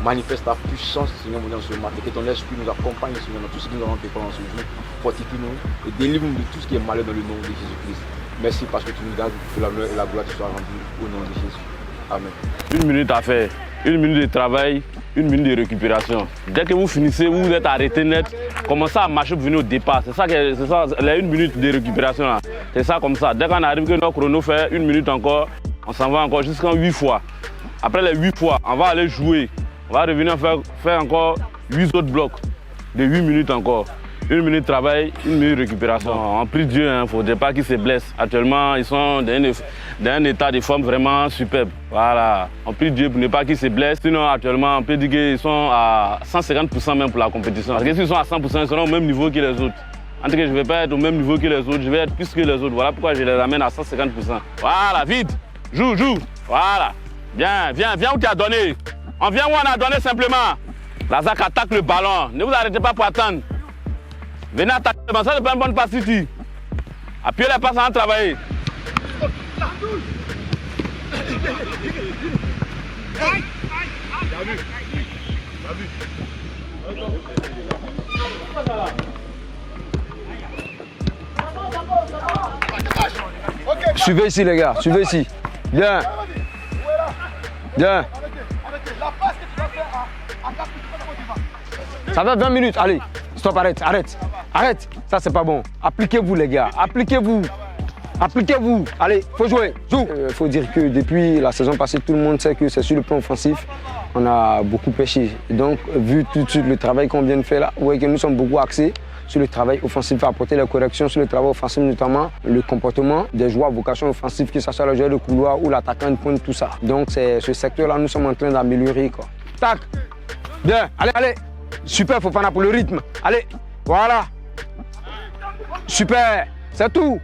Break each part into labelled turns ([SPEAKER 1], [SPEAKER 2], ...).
[SPEAKER 1] manifeste ta puissance, Seigneur, dans ce matin. Que ton esprit nous accompagne, Seigneur, dans tout ce que nous allons te faire dans ce jour. Fortifie-nous et délivre-nous de tout ce qui est malheur dans le nom de Jésus-Christ. Merci parce que tu nous donnes que l'honneur et la gloire te soient rendues au nom de Jésus. Amen.
[SPEAKER 2] 1 minute à faire, 1 minute de travail, 1 minute de récupération. Dès que vous finissez, vous êtes arrêté net, commencez à marcher pour venir au départ. C'est ça, les 1 minute de récupération là. C'est ça comme ça. Dès qu'on arrive que notre chrono fait 1 minute encore, on s'en va encore jusqu'en 8 fois. Après les 8 fois, on va aller jouer. On va revenir faire encore 8 autres blocs de 8 minutes encore. 1 minute de travail, 1 minute de récupération. On prie Dieu, il ne faudrait pas qu'ils se blessent. Actuellement, ils sont dans un état de forme vraiment superbe. Voilà. On prie Dieu pour ne pas qu'ils se blessent. Sinon, actuellement, on peut dire qu'ils sont à 150% même pour la compétition. Parce que s'ils sont à 100%, ils seront au même niveau que les autres. En tout cas, je ne vais pas être au même niveau que les autres, je vais être plus que les autres. Voilà pourquoi je les ramène à 150%. Voilà, vite. Joue. Voilà. Viens où tu as donné. On vient où on a donné simplement. Lazak attaque le ballon. Ne vous arrêtez pas pour attendre. Venez attaquer le ballon. Ça, c'est pas une bonne passe ici. Appuyez les passes en travailler.
[SPEAKER 3] Suivez ici les gars, suivez ici. Bien. Ça fait 20 minutes, allez. Stop, arrête. Ça c'est pas bon. Appliquez-vous les gars, appliquez-vous. Allez, faut jouer, joue. Faut dire que depuis la saison passée, tout le monde sait que c'est sur le plan offensif, on a beaucoup pêché. Donc, vu tout de suite le travail qu'on vient de faire là, vous voyez que nous sommes beaucoup axés sur le travail offensif, apporter les corrections sur le travail offensif, notamment le comportement des joueurs à vocation offensive, que ce soit le joueur de couloir ou l'attaquant de pointe, tout ça. Donc, c'est ce secteur-là, nous sommes en train d'améliorer, quoi. Tac. Bien, allez. Super, Fofana pour le rythme. Allez, voilà. Super, c'est tout.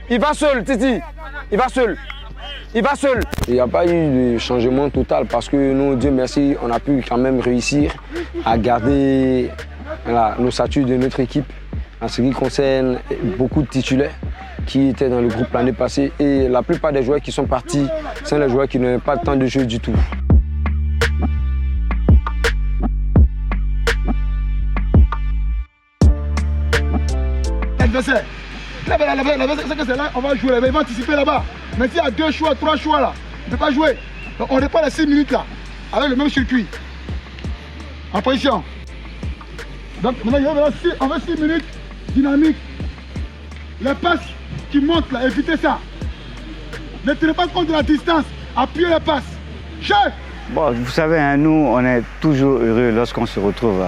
[SPEAKER 3] Il va seul, Titi. Il va seul. Il n'y a pas eu de changement total parce que nous, Dieu merci, on a pu quand même réussir à garder nos statuts de notre équipe en ce qui concerne beaucoup de titulaires qui étaient dans le groupe l'année passée. Et la plupart des joueurs qui sont partis sont les joueurs qui n'ont pas le temps de jeu du tout.
[SPEAKER 4] L'adversaire, c'est là, on va jouer là-bas, il va anticiper là-bas. Mais s'il y a 2 choix, 3 choix là, on ne peut pas jouer. Donc on répond les 6 minutes là, avec le même circuit. En position. Donc maintenant, on veut 6 minutes dynamique. Les passes qui montent là, évitez ça. Ne tenez pas compte de la distance, appuyez les passes. Chef!
[SPEAKER 5] Bon, vous savez, hein, nous, on est toujours heureux lorsqu'on se retrouve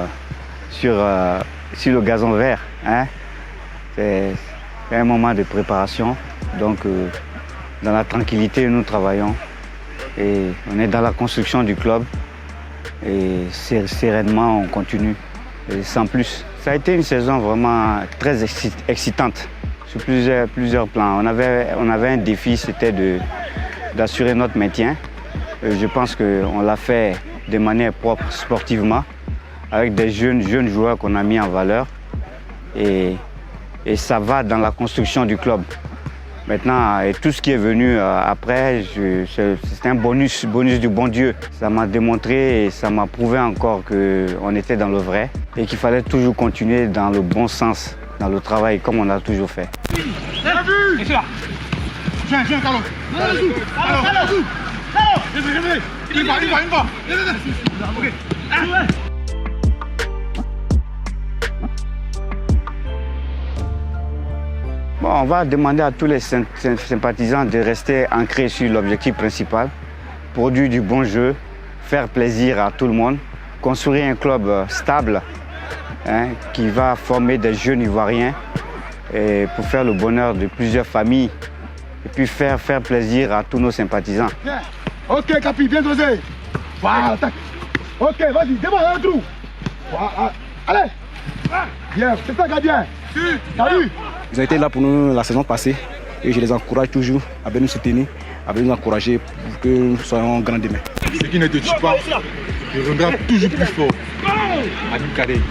[SPEAKER 5] sur le gazon vert. Hein. C'est un moment de préparation, donc dans la tranquillité nous travaillons et on est dans la construction du club et sereinement on continue et sans plus. Ça a été une saison vraiment très excitante sur plusieurs plans. On avait un défi, c'était d'assurer notre maintien. Je pense qu'on l'a fait de manière propre sportivement avec des jeunes joueurs qu'on a mis en valeur et ça va dans la construction du club. Maintenant, et tout ce qui est venu après, c'est un bonus du bon Dieu. Ça m'a démontré et ça m'a prouvé encore qu'on était dans le vrai et qu'il fallait toujours continuer dans le bon sens, dans le travail comme on a toujours fait.
[SPEAKER 4] Viens, Carlo. Il va. Ok.
[SPEAKER 5] Bon, on va demander à tous les sympathisants de rester ancrés sur l'objectif principal, produire du bon jeu, faire plaisir à tout le monde, construire un club stable qui va former des jeunes Ivoiriens et pour faire le bonheur de plusieurs familles et puis faire plaisir à tous nos sympathisants.
[SPEAKER 4] Bien. Ok, Capi, bien dosé. Voilà, tac. Ok, vas-y, démarre un trou. Voilà. Allez. Bien, c'est ça, gardien. Salut.
[SPEAKER 6] Ils ont été là pour nous la saison passée et je les encourage toujours à bien nous soutenir, à bien nous encourager pour que nous soyons grands demain.
[SPEAKER 4] Ce qui ne te tue pas, te rendra toujours plus fort. Abdou Kader.